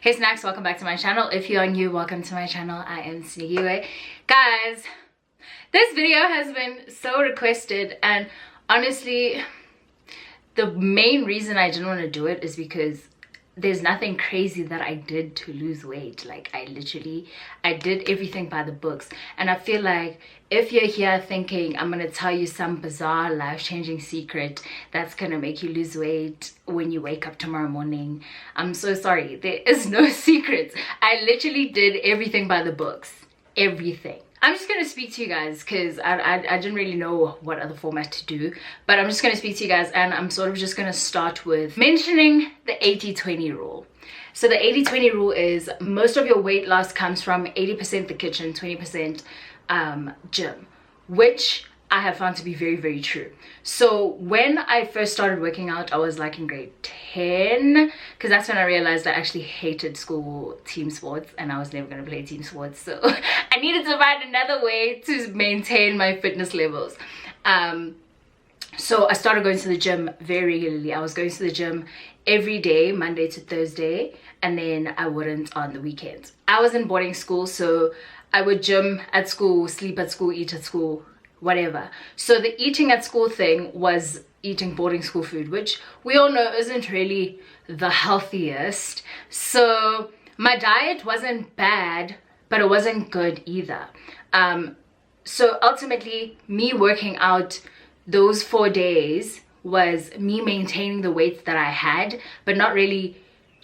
Hey snacks, welcome back to my channel. If you are new, welcome to my channel. I am SNIMHLONGO. Guys, this video has been so requested, and honestly the main reason I didn't want to do it is because there's nothing crazy that I did to lose weight. Like I did everything by the books, and I feel like if you're here thinking I'm gonna tell you some bizarre life-changing secret that's gonna make you lose weight when you wake up tomorrow morning, I'm so sorry. There is no secrets. I literally did everything by the books. Everything. I'm just going to speak to you guys because I didn't really know what other format to do, but I'm just going to speak to you guys, and I'm sort of just going to start with mentioning the 80-20 rule. So the 80-20 rule is most of your weight loss comes from 80% the kitchen, 20% gym, which I have found to be very, very true. So when I first started working out, I was like in grade 10, because that's when I realized I actually hated school team sports and I was never going to play team sports. So I needed to find another way to maintain my fitness levels. So I started going to the gym very regularly. I was going to the gym every day, Monday to Thursday, and then I wouldn't on the weekends. I was in boarding school, so I would gym at school, sleep at school, eat at school, whatever. So the eating at school thing was eating boarding school food, which we all know isn't really the healthiest. So my diet wasn't bad, but it wasn't good either. So ultimately, me working out those 4 days was me maintaining the weight that I had, but not really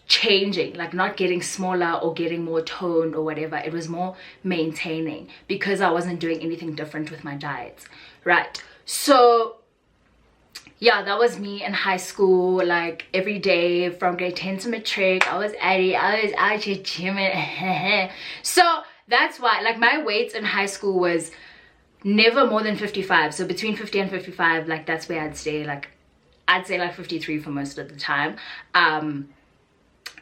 changing, like not getting smaller or getting more toned or whatever. It was more maintaining because I wasn't doing anything different with my diet, right? So yeah, that was me in high school. Like every day from grade 10 to matric, I was out here gymming. So that's why, like, my weight in high school was never more than 55. So between 50 and 55, like that's where I'd stay. Like I'd say like 53 for most of the time.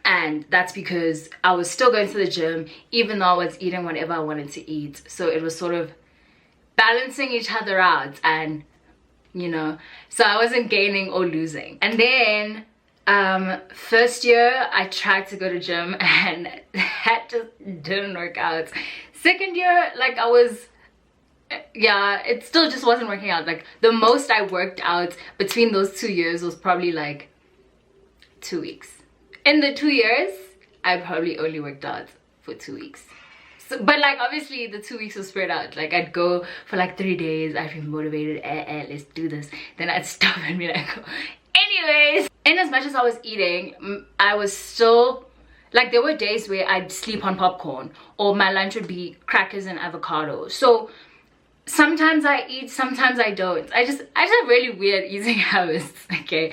And that's because I was still going to the gym, even though I was eating whatever I wanted to eat. So it was sort of balancing each other out, and you know, so I wasn't gaining or losing. And then first year I tried to go to gym and that just didn't work out. Second year, like it still just wasn't working out. Like the most I worked out between those 2 years was probably like 2 weeks. In the 2 years, I probably only worked out for 2 weeks. So, but like obviously the 2 weeks was spread out. Like I'd go for like 3 days, I'd be motivated, let's do this. Then I'd stop and be like, anyways. And as much as I was eating, I was still, like there were days where I'd sleep on popcorn, or my lunch would be crackers and avocado. So sometimes I eat, sometimes I don't. I just have really weird eating habits, okay?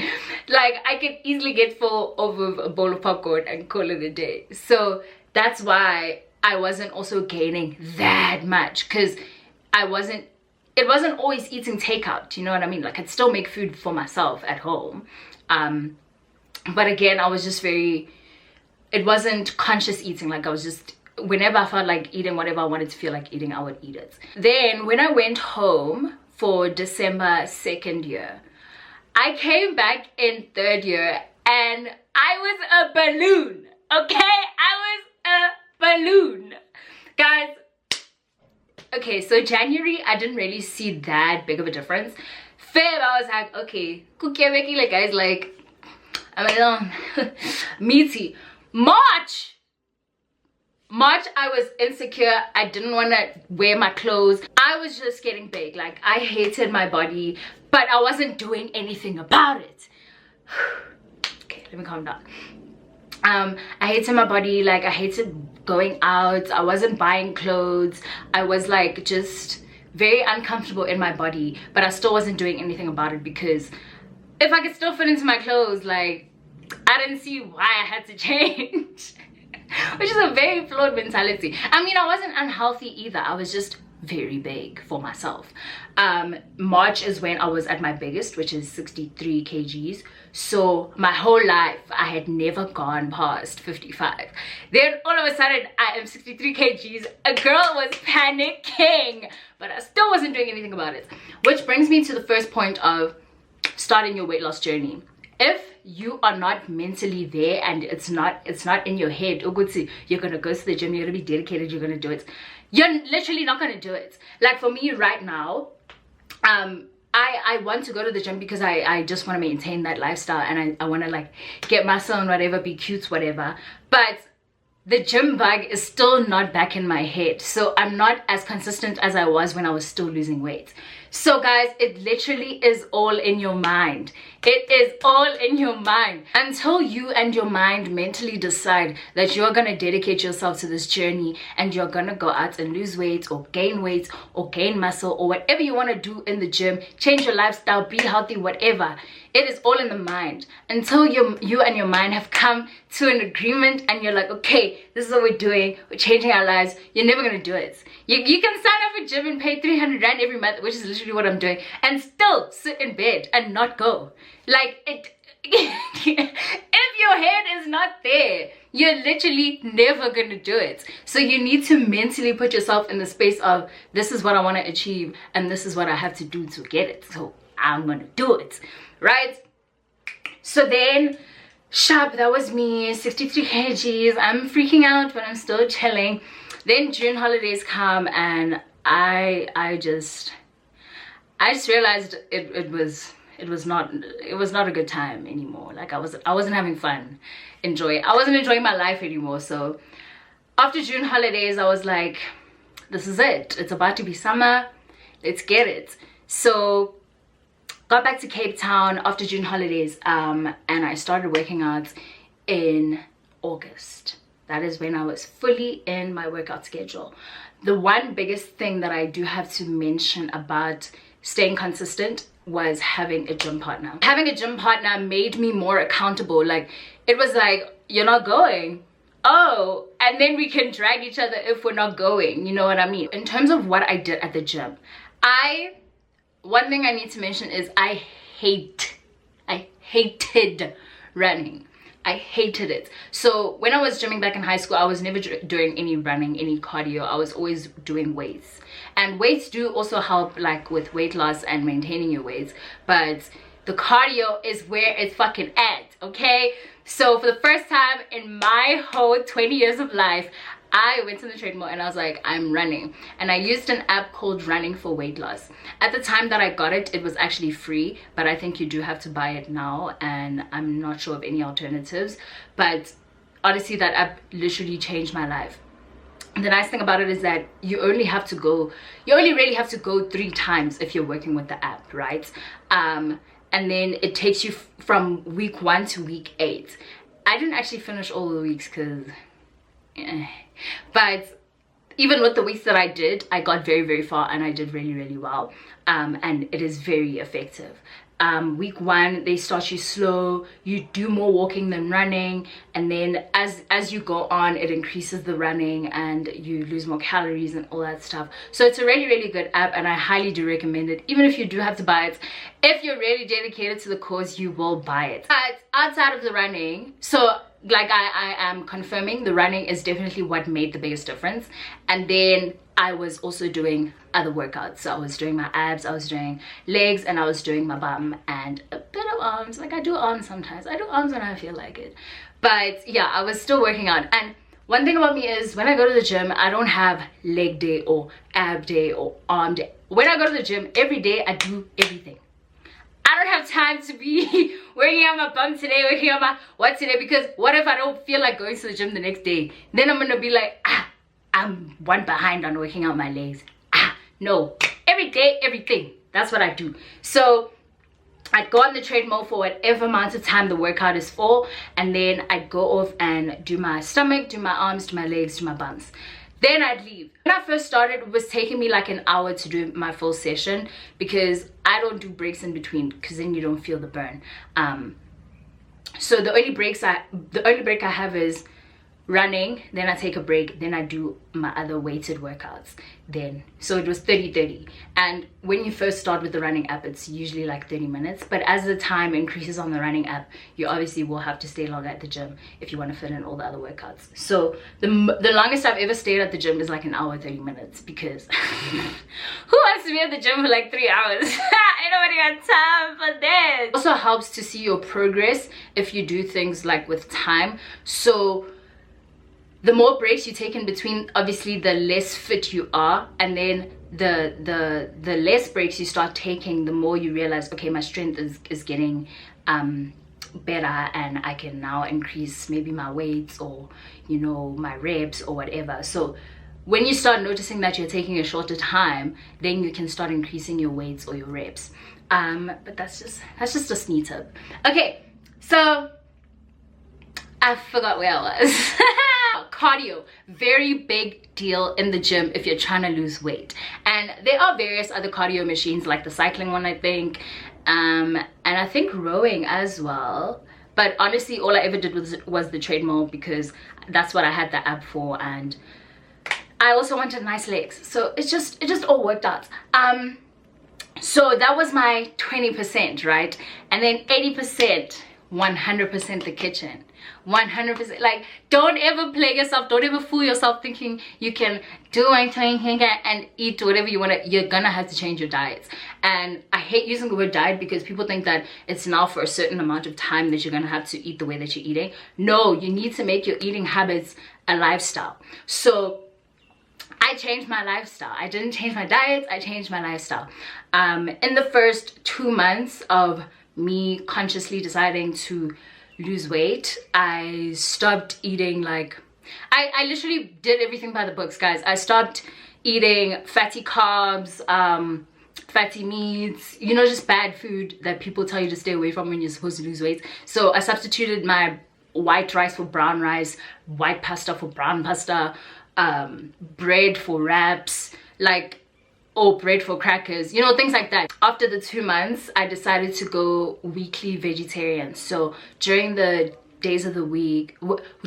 Like I could easily get full over a bowl of popcorn and call it a day. So that's why I wasn't also gaining that much, because it wasn't always eating takeout, you know what I mean? Like I'd still make food for myself at home. But again, I was just it wasn't conscious eating. Like I was just, whenever I felt like eating whatever I wanted to feel like eating, I would eat it. Then when I went home for December 2nd year, I came back in 3rd year and I was a balloon, okay? I was a balloon. Guys, okay, so January, I didn't really see that big of a difference. Feb, I was like, okay, like guys, like, I'm a little meaty. March, I was insecure. I didn't want to wear my clothes. I was just getting big. Like I hated my body, but I wasn't doing anything about it. Okay, let me calm down. I hated my body. Like I hated going out. I wasn't buying clothes. I was like just very uncomfortable in my body, but I still wasn't doing anything about it, because if I could still fit into my clothes, like I didn't see why I had to change. Which is a very flawed mentality. I mean, I wasn't unhealthy either. I was just very big for myself. March is when I was at my biggest, which is 63 kgs. So my whole life, I had never gone past 55. Then all of a sudden, I am 63 kgs. A girl was panicking, but I still wasn't doing anything about it. Which brings me to the first point of starting your weight loss journey. If you are not mentally there and it's not in your head, you're gonna go to the gym, you're gonna be dedicated, you're gonna do it, you're literally not gonna do it. Like for me right now, I want to go to the gym because I just want to maintain that lifestyle, and I want to like get muscle and whatever, be cute, whatever. But the gym bug is still not back in my head, so I'm not as consistent as I was when I was still losing weight. So guys, it literally is all in your mind. It is all in your mind. Until you and your mind mentally decide that you're going to dedicate yourself to this journey and you're going to go out and lose weight or gain muscle or whatever you want to do in the gym, change your lifestyle, be healthy, whatever. It is all in the mind. Until you and your mind have come to an agreement and you're like, okay, this is what we're doing, we're changing our lives, you're never going to do it. You can sign up for a gym and pay 300 Rand every month, which is literally what I'm doing, and still sit in bed and not go. Like, if your head is not there, you're literally never going to do it. So you need to mentally put yourself in the space of, this is what I want to achieve and this is what I have to do to get it. So I'm going to do it, right? So then, that was me, 63 kgs. I'm freaking out, but I'm still chilling. Then June holidays come and I just realized it was not a good time anymore. Like I wasn't having fun, I wasn't enjoying my life anymore. So after June holidays, I was like, this is it, it's about to be summer, let's get it. So got back to Cape Town after June holidays, and I started working out in August. That is when I was fully in my workout schedule. The one biggest thing that I do have to mention about staying consistent was having a gym partner. Having a gym partner made me more accountable. Like, it was like, you're not going, oh, and then we can drag each other if we're not going, you know what I mean? In terms of what I did at the gym, one thing I need to mention is I hated running. I hated it. So when I was gymming back in high school, I was never doing any running, any cardio. I was always doing weights. And weights do also help like with weight loss and maintaining your weights. But the cardio is where it's fucking at, okay? So for the first time in my whole 20 years of life, I went to the treadmill and I was like, I'm running. And I used an app called Running for Weight Loss. At the time that I got it, it was actually free, but I think you do have to buy it now, and I'm not sure of any alternatives. But honestly, that app literally changed my life. And the nice thing about it is that you only really have to go 3 times if you're working with the app, right? And then it takes you from week 1 to week 8. I didn't actually finish all the weeks because but even with the weeks that I did, I got very, very far and I did really, really well. And it is very effective. Week 1, they start you slow, you do more walking than running, and then as you go on, it increases the running and you lose more calories and all that stuff. So it's a really, really good app, and I highly do recommend it, even if you do have to buy it. If you're really dedicated to the cause, you will buy it. But outside of the running, so like I am confirming, the running is definitely what made the biggest difference. And then I was also doing other workouts. So I was doing my abs, I was doing legs, and I was doing my bum and a bit of arms. Like I do arms sometimes. I do arms when I feel like it. But yeah, I was still working out. And one thing about me is when I go to the gym, I don't have leg day or ab day or arm day. When I go to the gym, every day I do everything. I don't have time to be working on my bum today, working on my what today, because what if I don't feel like going to the gym the next day? Then I'm gonna be like, I'm one behind on working out my legs. No, every day, everything. That's what I do. So I'd go on the treadmill for whatever amount of time the workout is for, and then I'd go off and do my stomach, do my arms, do my legs, do my bums. Then I'd leave. When I first started, it was taking me like an hour to do my full session because I don't do breaks in between, because then you don't feel the burn. So the only break I have is running, then I take a break, then I do my other weighted workouts. Then so it was 30-30, and when you first start with the running app, it's usually like 30 minutes, but as the time increases on the running app, you obviously will have to stay longer at the gym if you want to fit in all the other workouts. So the longest I've ever stayed at the gym is like an hour 30 minutes, because who wants to be at the gym for like 3 hours? Ain't nobody got time for this. Also helps to see your progress if you do things like with time. So the more breaks you take in between, obviously the less fit you are, and then the less breaks you start taking, the more you realize, okay, my strength is getting better, and I can now increase maybe my weights, or you know, my reps or whatever. So when you start noticing that you're taking a shorter time, then you can start increasing your weights or your reps. But that's just a sneak tip. Okay, so I forgot where I was. Cardio, very big deal in the gym if you're trying to lose weight. And there are various other cardio machines, like the cycling one, I think, and I think rowing as well. But honestly, all I ever did was the treadmill, because that's what I had the app for, and I also wanted nice legs, so it just all worked out. So that was my 20%, right? And then 80%, 100% the kitchen. 100%. Like, don't ever play yourself, don't ever fool yourself thinking you can do anything and eat whatever you want to. You're gonna have to change your diets. And I hate using the word diet, because people think that it's now for a certain amount of time that you're gonna have to eat the way that you're eating. No, you need to make your eating habits a lifestyle. So I changed my lifestyle. I didn't change my diet, I changed my lifestyle. In the first 2 months of me consciously deciding to lose weight, I stopped eating, like, I literally did everything by the books, guys. I stopped eating fatty carbs, fatty meats, you know, just bad food that people tell you to stay away from when you're supposed to lose weight. So I substituted my white rice for brown rice, white pasta for brown pasta, bread for wraps, like, or bread for crackers, you know, things like that. After the 2 months, I decided to go weekly vegetarian. So during the days of the week,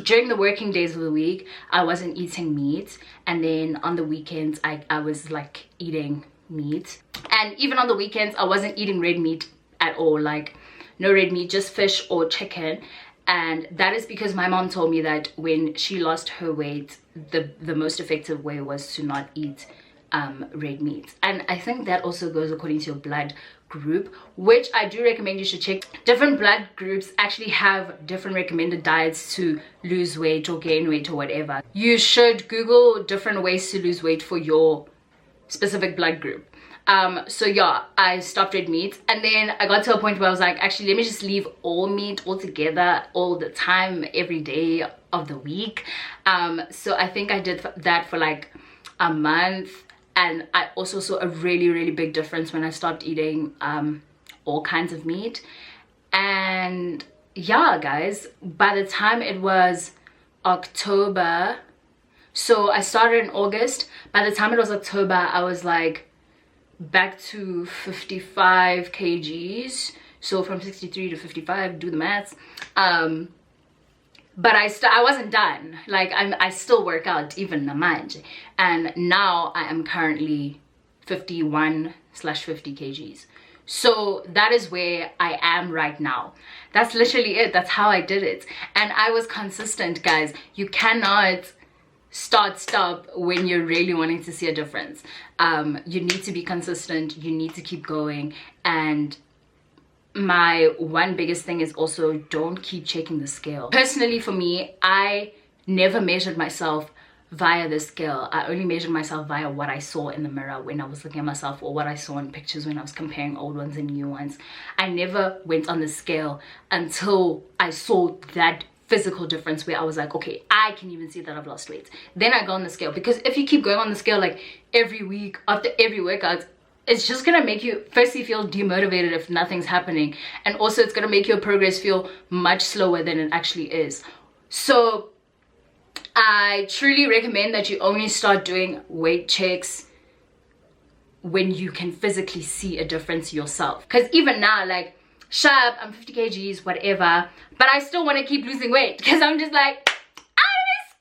during the working days of the week, I wasn't eating meat, and then on the weekends I was like eating meat. And even on the weekends, I wasn't eating red meat at all, like no red meat, just fish or chicken. And that is because my mom told me that when she lost her weight, the most effective way was to not eat red meat. And I think that also goes according to your blood group, which I do recommend you should check. Different blood groups actually have different recommended diets to lose weight or gain weight or whatever. You should Google different ways to lose weight for your specific blood group. So yeah, I stopped red meat, and then I got to a point where I was like, actually, let me just leave all meat altogether, all the time, every day of the week. So I think I did that for like a month. And I also saw a really big difference when I stopped eating all kinds of meat. And yeah, guys, by the time it was October, so I started in August, by the time it was October, I was like back to 55 kgs. So from 63 to 55, do the maths. But I wasn't done. Like, I still work out even namanje, and now I am currently 51/50 kgs. So that is where I am right now. That's literally it. That's how I did it, and I was consistent, guys. You cannot stop when you're really wanting to see a difference. You need to be consistent. You need to keep going. And my one biggest thing is also, don't keep checking the scale. Personally, for me, I never measured myself via the scale. I only measured myself via what I saw in the mirror when I was looking at myself, or what I saw in pictures when I was comparing old ones and new ones. I never went on the scale until I saw that physical difference where I was like, okay, I can even see that I've lost weight. Then I go on the scale, because if you keep going on the scale like every week after every workout, it's just gonna make you firstly feel demotivated if nothing's happening, and also it's gonna make your progress feel much slower than it actually is. So I truly recommend that you only start doing weight checks when you can physically see a difference yourself. Because even now, like, sharp, I'm 50 kgs, whatever, but I still want to keep losing weight, because I'm just like, I want to be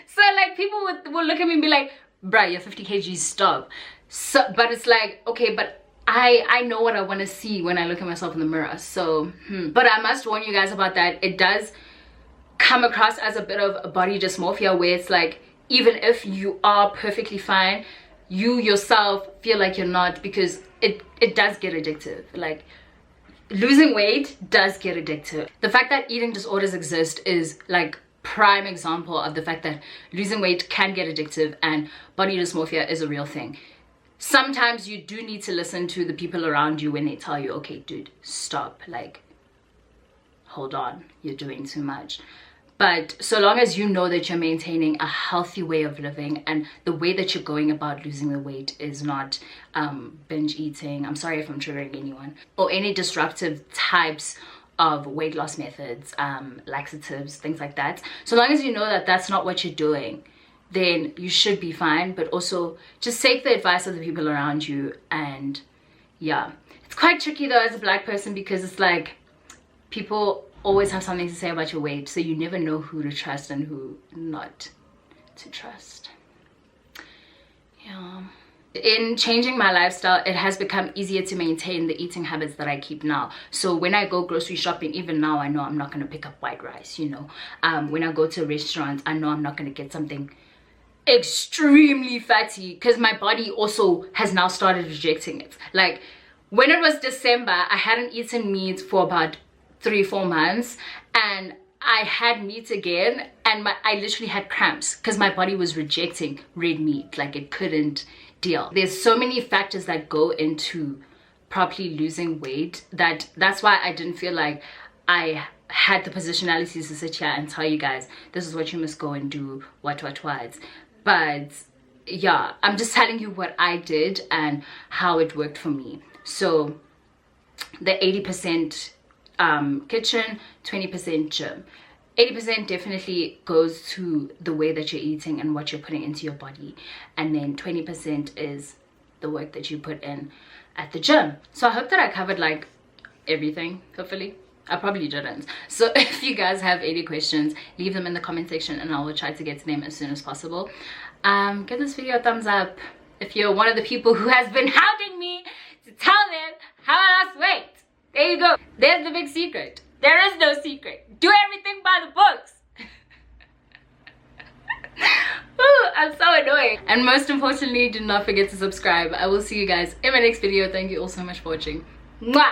So like people will look at me and be like, bruh, you're 50 kgs, stop. So but it's like, okay, but I know what I want to see when I look at myself in the mirror. So but I must warn you guys about that. It does come across as a bit of a body dysmorphia, where it's like, even if you are perfectly fine, you yourself feel like you're not, because it does get addictive. Like, losing weight does get addictive. The fact that eating disorders exist is like prime example of the fact that losing weight can get addictive and body dysmorphia is a real thing. Sometimes you do need to listen to the people around you when they tell you, okay, dude, stop, like, hold on, you're doing too much. But so long as you know that you're maintaining a healthy way of living, and the way that you're going about losing the weight is not binge eating, I'm sorry if I'm triggering anyone, or any disruptive types of weight loss methods, laxatives, things like that. So long as you know that that's not what you're doing, then you should be fine. But also just take the advice of the people around you. And yeah, it's quite tricky though as a black person, because it's like people always have something to say about your weight, so you never know who to trust and who not to trust. Yeah. In changing my lifestyle, it has become easier to maintain the eating habits that I keep now. So when I go grocery shopping, even now, I know I'm not going to pick up white rice, you know. When I go to a restaurant, I know I'm not going to get something extremely fatty, because my body also has now started rejecting it. Like, when it was December, I hadn't eaten meat for about 3-4 months, and I had meat again, and I literally had cramps because my body was rejecting red meat. Like, it couldn't deal. There's so many factors that go into properly losing weight that's why I didn't feel like I had the positionality to sit here and tell you guys this is what you must go and do, what. But yeah, I'm just telling you what I did and how it worked for me. So the 80% kitchen, 20% gym. 80% definitely goes to the way that you're eating and what you're putting into your body, and then 20% is the work that you put in at the gym. So I hope that I covered like everything. Hopefully I probably didn't. So if you guys have any questions, leave them in the comment section and I will try to get to them as soon as possible. Give this video a thumbs up if you're one of the people who has been hounding me to tell them how I lost weight. There you go. There's the big secret. There is no secret. Do everything by the books. Ooh, I'm so annoying. And most importantly, do not forget to subscribe. I will see you guys in my next video. Thank you all so much for watching. Mwah!